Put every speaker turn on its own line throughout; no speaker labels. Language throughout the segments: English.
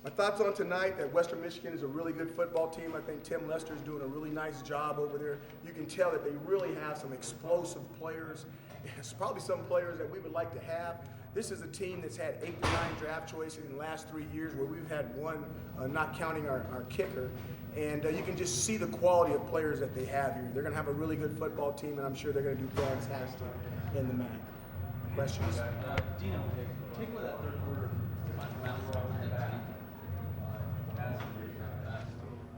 My thoughts on tonight, that Western Michigan is a really good football team. I think Tim Lester's doing a really nice job over there. You can tell that they really have some explosive players. It's probably some players that we would like to have. This is a team that's had 8 to 9 draft choices in the last 3 years, where we've had one, not counting our kicker. And you can just see the quality of players that they have here. They're going to have a really good football team, and I'm sure they're going to do fantastic in the MAC. Questions?
Dino, take away that third quarter.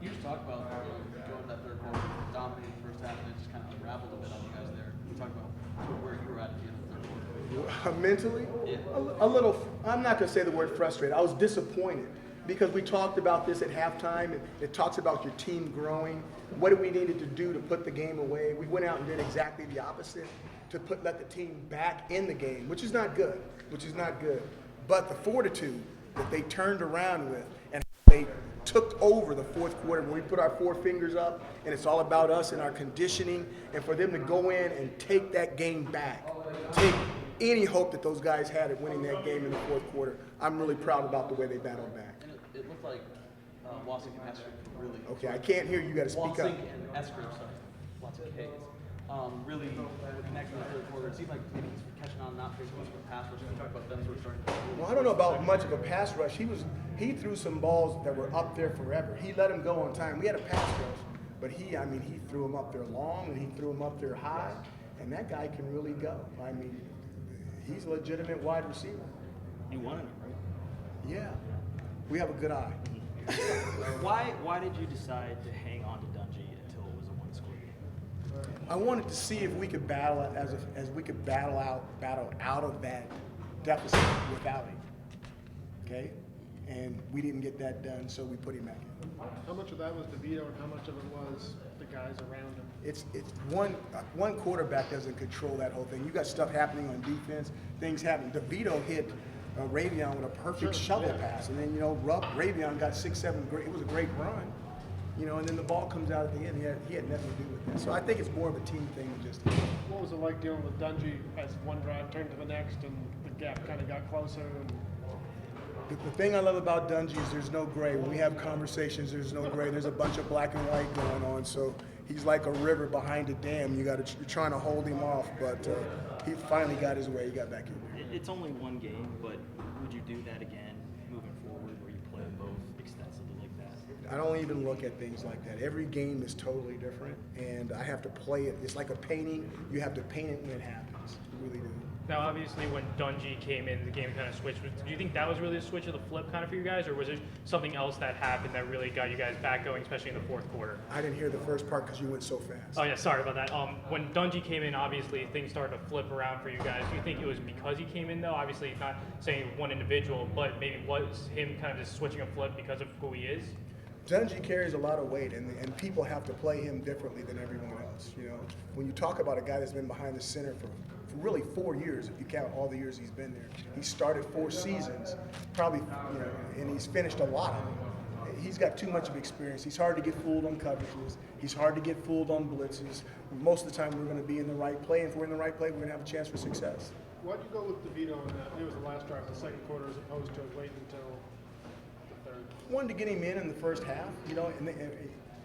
You just talked about going to that third quarter, dominating the first half, and it just kind of unraveled a bit on you guys there. You talk about where you were at the end of the third quarter.
Mentally? Yeah. A little, I'm not going to say the word frustrated. I was disappointed because we talked about this at halftime. It talks about your team growing. What we needed to do to put the game away. We went out and did exactly the opposite to let the team back in the game, which is not good, But the fortitude that they turned around with, and they took over the fourth quarter when we put our 4 fingers up, and it's all about us and our conditioning, and for them to go in and take that game back, take any hope that those guys had at winning that game in the fourth quarter. I'm really proud about the way they battled back.
And it looked like Wasik and Eskridge really.
Okay, I can't hear you. You got to speak up.
Wasik and Eskridge, sorry, lots of K's. Really connecting in the third quarter. It seemed like maybe he's catching on, not facing much of a pass rush. We talked about them sort of starting to.
Well, I don't know about much of a pass rush. He threw some balls that were up there forever. He let them go on time. We had a pass rush, but he threw them up there long and he threw them up there high, and that guy can really go. I mean, he's a legitimate wide receiver.
You wanted him, right?
Yeah, we have a good eye.
Why did you decide to hang on to Dungey until it was a 1-score game?
I wanted to see if we could battle out of that deficit without him. Okay, and we didn't get that done, so we put him back in.
How much of that was DeVito, and how much of it was the guys around him?
It's one quarterback doesn't control that whole thing. You got stuff happening on defense, things happen. DeVito hit Ravion with a perfect shovel pass, and then Ravion got 6-7. It was a great run, and then the ball comes out at the end. He had nothing to do with that. So I think it's more of a team thing than just.
What was it like dealing with Dungey as one drive turned to the next, and the gap kind of got closer?
The thing I love about Dungey is there's no gray. When we have conversations, there's no gray. There's a bunch of black and white going on. So he's like a river behind a dam. You're trying to hold him off, but he finally got his way. He got back in there.
It's only one game, but would you do that again moving forward, where you play them both extensively like that?
I don't even look at things like that. Every game is totally different, and I have to play it. It's like a painting. You have to paint it when it happens. You really do.
Now, obviously, when Dungey came in, the game kind of switched. Do you think that was really a switch of the flip kind of for you guys, or was it something else that happened that really got you guys back going, especially in the fourth quarter?
I didn't hear the first part because you went so fast.
Oh, yeah, sorry about that. When Dungey came in, obviously, things started to flip around for you guys. Do you think it was because he came in, though? Obviously, not saying one individual, but maybe was him kind of just switching a flip because of who he is?
Dungey carries a lot of weight, and people have to play him differently than everyone else. When you talk about a guy that's been behind the center for really 4 years, if you count all the years he's been there. He started 4 seasons, probably, and he's finished a lot of them. He's got too much of experience. He's hard to get fooled on coverages. He's hard to get fooled on blitzes. Most of the time, we're going to be in the right play, and if we're in the right play, we're going to have a chance for success.
Why'd you go with DeVito in that? It was the last drive of the second quarter as opposed to waiting until the third.
Wanted to get him in the first half, and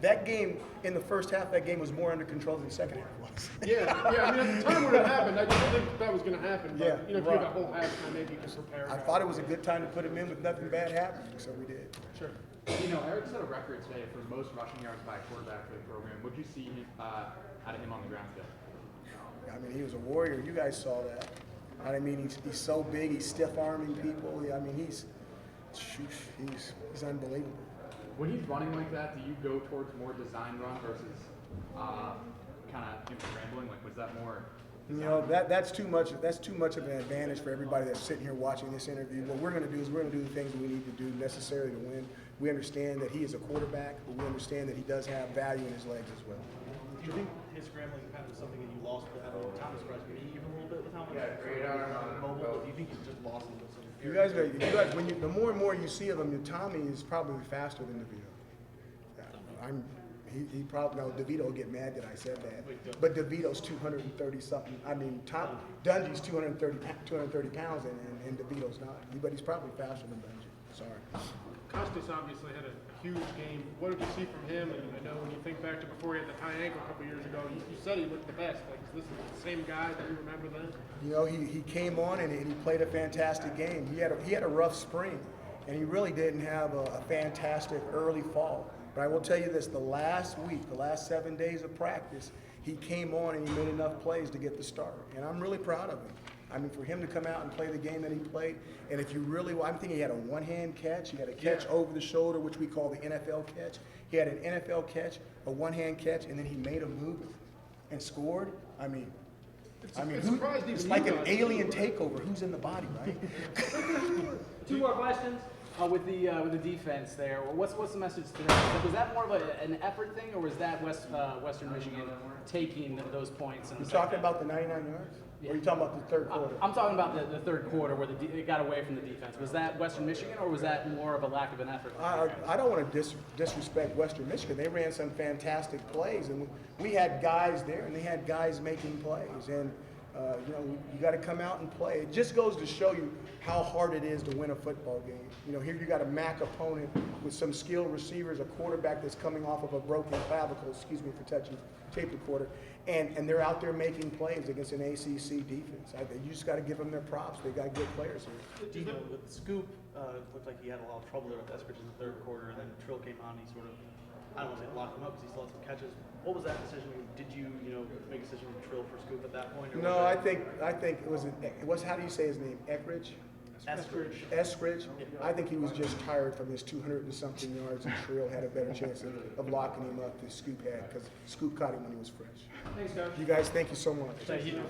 that game, in the first half, that game was more under control than the second half was.
Yeah. I mean, at the time when it happened, I didn't think that was going to happen. But,
Yeah,
if you had a whole half, maybe you could prepare.
I thought it was a good time to put him in with nothing bad happening, so we did.
Sure.
Eric set a record today for most rushing yards by a quarterback for the program. What did you see out of him on the ground today?
I mean, he was a warrior. You guys saw that. I mean, he's so big. He's stiff-arming people. I mean, he's unbelievable.
When he's running like that, do you go towards more design run versus kind of him scrambling? Like, was that more?
That's too much. That's too much of an advantage for everybody that's sitting here watching this interview. What we're going to do is we're going to do the things we need to do necessarily to win. We understand that he is a quarterback, but we understand that he does have value in his legs as well.
Do you think his scrambling kind of is something that you lost with Thomas Presby even a little bit with how much mobile? But do you think you just lost a little bit?
You guys, the more and more you see of him, Tommy is probably faster than DeVito. He probably, no, DeVito will get mad that I said that. But DeVito's 230 something. I mean, Dungey's 230 pounds, and DeVito's not. But he's probably faster than Dungey. Sorry.
Costas obviously had a huge game. What did you see from him? And I know when you think back to before he had the tight ankle a couple years ago, you said he looked the best. Like, is this the same guy that you remember then?
You know, he came on and he played a fantastic game. He had a rough spring, and he really didn't have a fantastic early fall. But I will tell you this, the last 7 days of practice, he came on and he made enough plays to get the start. And I'm really proud of him. I mean, for him to come out and play the game that he played, and if you really, I'm thinking he had a one-hand catch, he had a catch over the shoulder, which we call the NFL catch. He had an NFL catch, a one-hand catch, and then he made a move and scored. I mean, it's like an alien takeover. Who's in the body, right?
Two more questions. With the defense there, what's the message today? Was that more of an effort thing, or was that Western Michigan taking those points?
You're talking about the 99 yards? Or are you talking about the third quarter?
I'm talking about the third quarter where it got away from the defense. Was that Western Michigan, or was that more of a lack of an effort?
I don't want to disrespect Western Michigan. They ran some fantastic plays, and we had guys there, and they had guys making plays. And you know, you got to come out and play. It just goes to show you how hard it is to win a football game. You know, here you got a MAC opponent with some skilled receivers, a quarterback that's coming off of a broken clavicle, excuse me for touching tape recorder, and they're out there making plays against an ACC defense. You just got to give them their props. They got good players here.
Dino, with Scoop, looked like he had a lot of trouble there with Eskridge in the third quarter, and then Trill came on. He sort of, I don't want to say locked him up because he still had some catches. What was that decision? Did you make a decision to Trill for Scoop at that point? Or
No, I think it was how do you say his name? Eskridge. Eskridge. I think he was just tired from his 200 and something yards, and Trill had a better chance of locking him up than Scoop had because Scoop caught him when he was fresh.
Thanks, Coach.
You guys, thank you so much.
Thank you.